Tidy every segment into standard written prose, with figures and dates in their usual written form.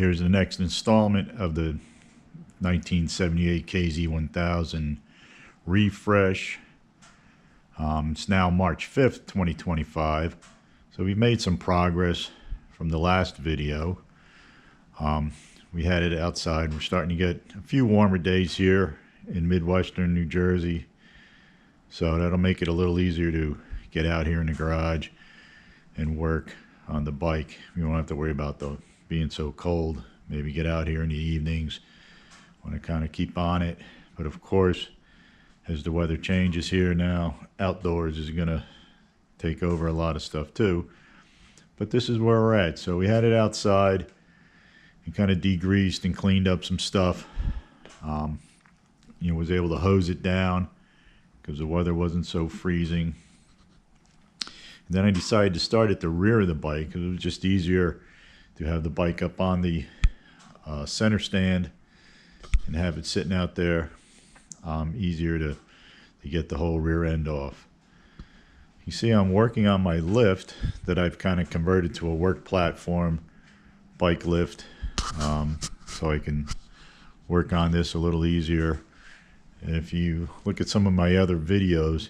here's the next installment of the 1978 KZ1000 refresh. It's now March 5th, 2025. So we've made some progress from the last video. We had it outside. We're starting to get a few warmer days here in Midwestern New Jersey. So that'll make it a little easier to get out here in the garage and work on the bike. We won't have to worry about being so cold. Maybe get out here in the evenings. Want to kind of keep on it. But of course, as the weather changes here now, outdoors is going to take over a lot of stuff too. But this is where we're at. So we had it outside and kind of degreased and cleaned up some stuff. Was able to hose it down because the weather wasn't so freezing. And then I decided to start at the rear of the bike because it was just easier to have the bike up on the center stand and have it sitting out there. Easier to get the whole rear end off. You see I'm working on my lift that I've kind of converted to a work platform bike lift, so I can work on this a little easier. And if you look at some of my other videos,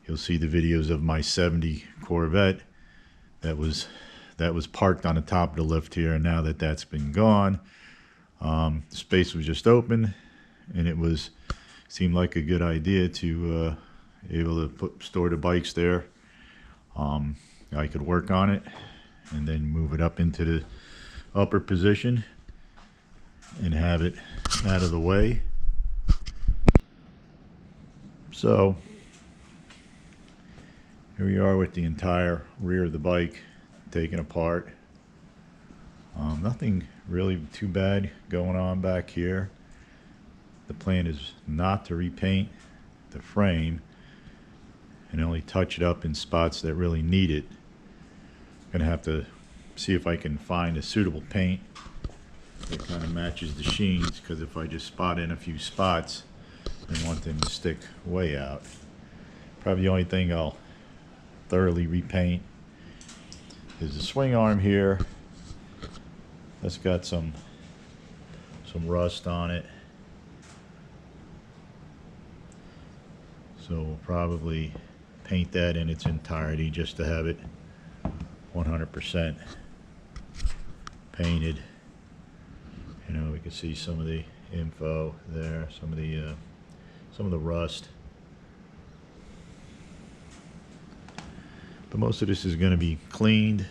you'll see the videos of my 70 Corvette that was parked on the top of the lift here. And now that that's been gone, the space was just open, and it seemed like a good idea to able to store the bikes there. I could work on it and then move it up into the upper position and have it out of the way. So here we are with the entire rear of the bike taken apart. Nothing really too bad going on back here. The plan is not to repaint the frame and only touch it up in spots that really need it. I'm gonna have to see if I can find a suitable paint that kind of matches the sheens, because if I just spot in a few spots, I want them to stick way out. Probably the only thing I'll thoroughly repaint is the swing arm here. That's got some rust on it. So we'll probably paint that in its entirety just to have it 100% painted. We can see some of the info there, some of the rust. But most of this is going to be cleaned.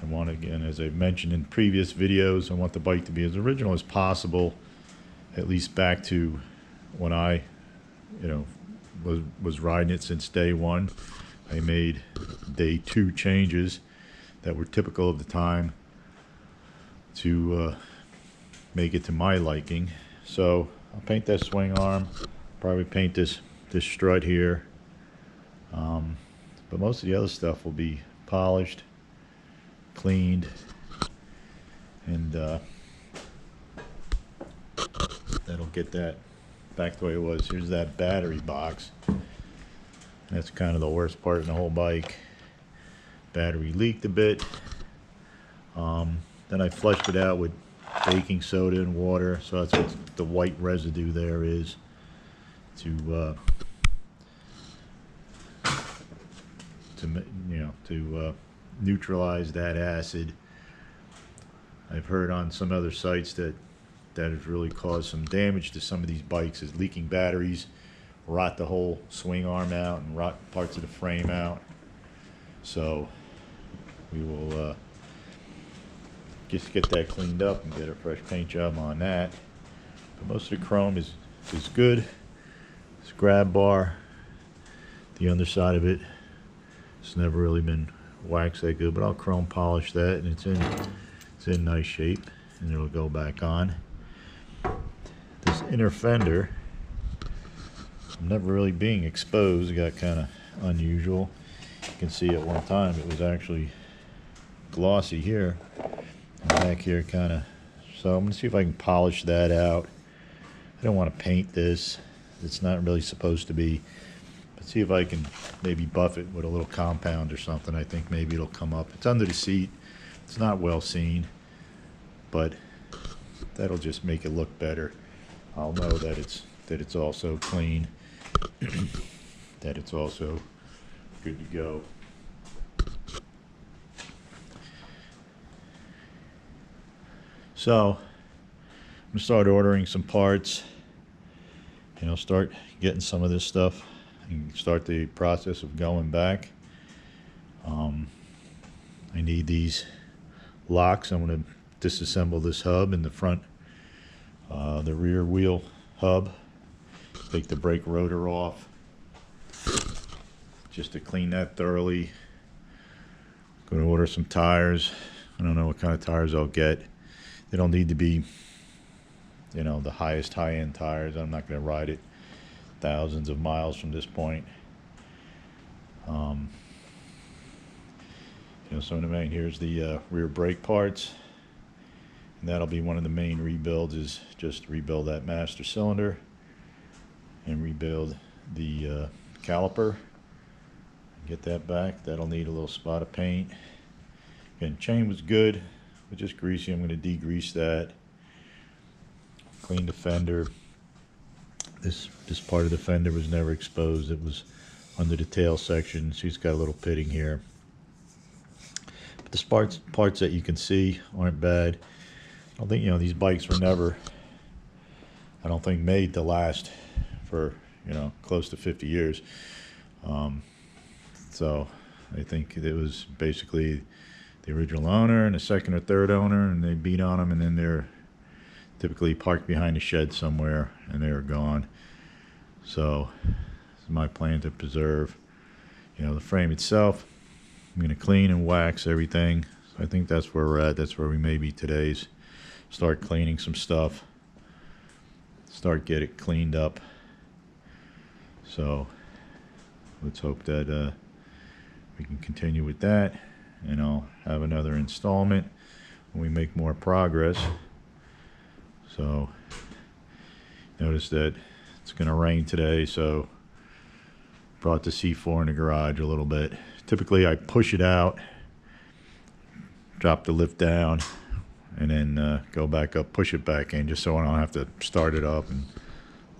I want, again, as I've mentioned in previous videos, I want the bike to be as original as possible, at least back to when I was riding it since day one. I made day 2 changes that were typical of the time to make it to my liking. So I'll paint that swing arm, probably paint this strut here, but most of the other stuff will be polished, cleaned, and that'll get that back the way it was. Here's that battery box. That's kind of the worst part in the whole bike. Battery leaked a bit. Then I flushed it out with baking soda and water, so that's what the white residue there is, to neutralize that acid. I've heard on some other sites that has really caused some damage to some of these bikes, is leaking batteries rot the whole swing arm out and rot parts of the frame out. So we will just get that cleaned up and get a fresh paint job on that. But most of the chrome is good. This grab bar, the underside of it, it's never really been waxed that good, but I'll chrome polish that, and it's in nice shape, and it'll go back on. This inner fender, I'm never really being exposed. It got kind of unusual. You can see at one time it was actually glossy here, and back here kind of. So I'm going to see if I can polish that out. I don't want to paint this. It's not really supposed to be. But see if I can maybe buff it with a little compound or something. I think maybe it'll come up. It's under the seat. It's not well seen, but that'll just make it look better. I'll know that it's also clean, that it's also good to go. So I'm gonna start ordering some parts, start getting some of this stuff and start the process of going back. I need these locks. I'm going to disassemble this hub in the front, the rear wheel hub, take the brake rotor off just to clean that thoroughly. Going to order some tires. I don't know what kind of tires I'll get. They don't need to be, the highest high-end tires. I'm not going to ride it thousands of miles from this point. So in the main, here's the rear brake parts, and that'll be one of the main rebuilds, is just rebuild that master cylinder and rebuild the caliper. Get that back. That'll need a little spot of paint. Again, chain was good, but just greasy. I'm going to degrease that. Clean the fender. This part of the fender was never exposed. It was under the tail section. She's got a little pitting here. But the parts that you can see aren't bad. I don't think, these bikes were never, I don't think, made to last for, close to 50 years. So I think it was basically the original owner and the second or third owner, and they beat on them, and then they're typically parked behind a shed somewhere, and they were gone. So it's my plan to preserve, the frame itself. I'm going to clean and wax everything. So I think that's where we're at. That's where we may be today's. Start cleaning some stuff. Get it cleaned up. So let's hope that we can continue with that. And I'll have another installment when we make more progress. So notice that it's going to rain today, so brought the C4 in the garage a little bit. Typically I push it out, drop the lift down, and then go back up, push it back in, just so I don't have to start it up and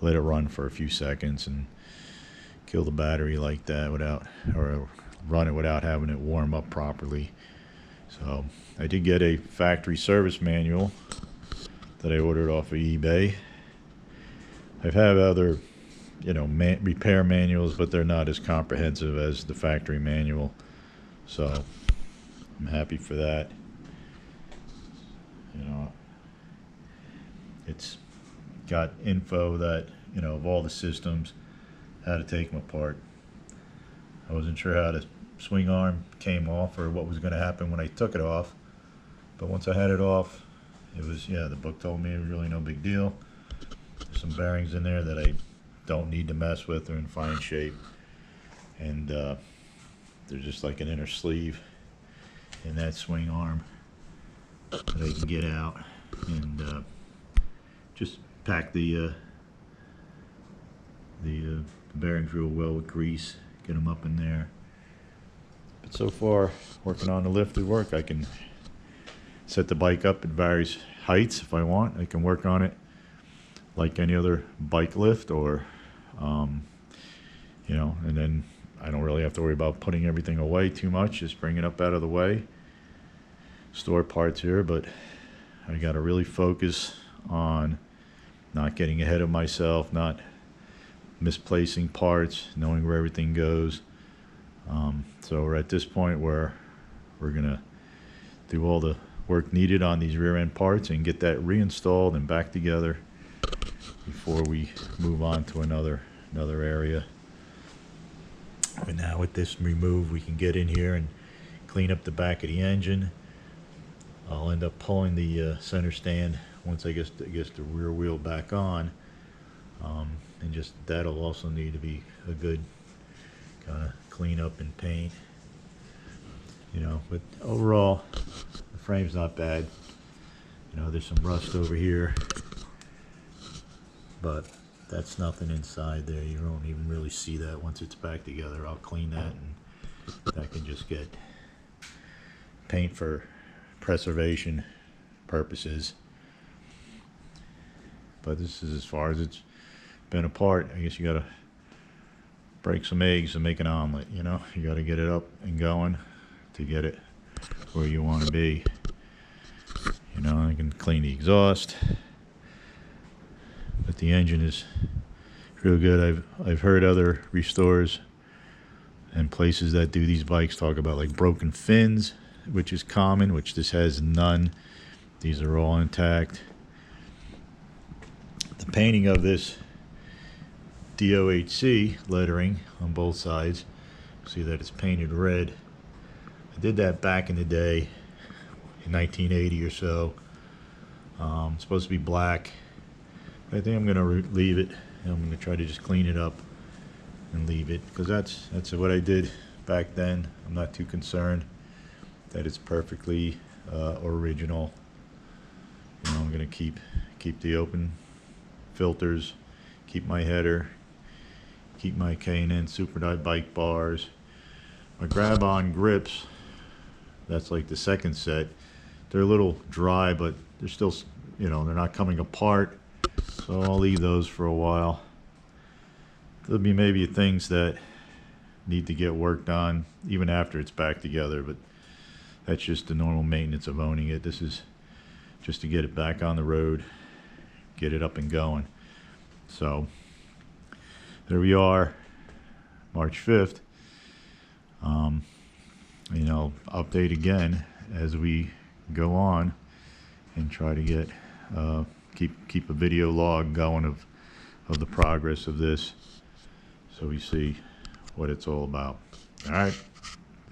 let it run for a few seconds and kill the battery like that or run it without having it warm up properly. So I did get a factory service manual that I ordered off of eBay. I've had other, repair manuals, but they're not as comprehensive as the factory manual. So I'm happy for that. It's got info that, of all the systems, how to take them apart. I wasn't sure how the swing arm came off or what was going to happen when I took it off. But once I had it off, it was, the book told me it was really no big deal. There's some bearings in there that I don't need to mess with. They're in fine shape. And they're just like an inner sleeve in that swing arm that I can get out and just pack the bearings real well with grease, get them up in there. But so far, working on the lifted work, I can set the bike up at various heights if I want. I can work on it like any other bike lift, or and then I don't really have to worry about putting everything away too much. Just bring it up out of the way, store parts here. But I got to really focus on not getting ahead of myself, not misplacing parts, knowing where everything goes. So we're at this point where we're gonna do all the work needed on these rear end parts and get that reinstalled and back together before we move on to another area. And now with this removed, we can get in here and clean up the back of the engine. I'll end up pulling the center stand once I get the rear wheel back on, and just that'll also need to be a good kind of clean up and paint. But overall, the frame's not bad. There's some rust over here, but that's nothing inside there. You don't even really see that once it's back together. I'll clean that, and that can just get paint for preservation purposes. But this is as far as it's been apart. I guess you gotta break some eggs and make an omelet, you know. You gotta get it up and going to get it where you want to be. You know, I can clean the exhaust, but the engine is real good. I've heard other restorers and places that do these bikes talk about like broken fins, which is common, which this has none. These are all intact. The painting of this DOHC lettering on both sides, see that it's painted red. I did that back in the day in 1980 or so. It's supposed to be black. I think I'm gonna leave it. I'm gonna try to just clean it up and leave it, because that's what I did back then. I'm not too concerned that it's perfectly original. You know, I'm gonna keep the open filters, keep my header, keep my K&N Super Dive bike bars. My grab-on grips, that's like the second set. They're a little dry, but they're still, you know, they're not coming apart. So I'll leave those for a while. There'll be maybe things that need to get worked on even after it's back together, but that's just the normal maintenance of owning it. This is just to get it back on the road, get it up and going. So there we are, March 5th. You know, update again as we go on and try to get keep a video log going of the progress of this, so we see what it's all about. All right,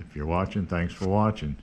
if you're watching, thanks for watching.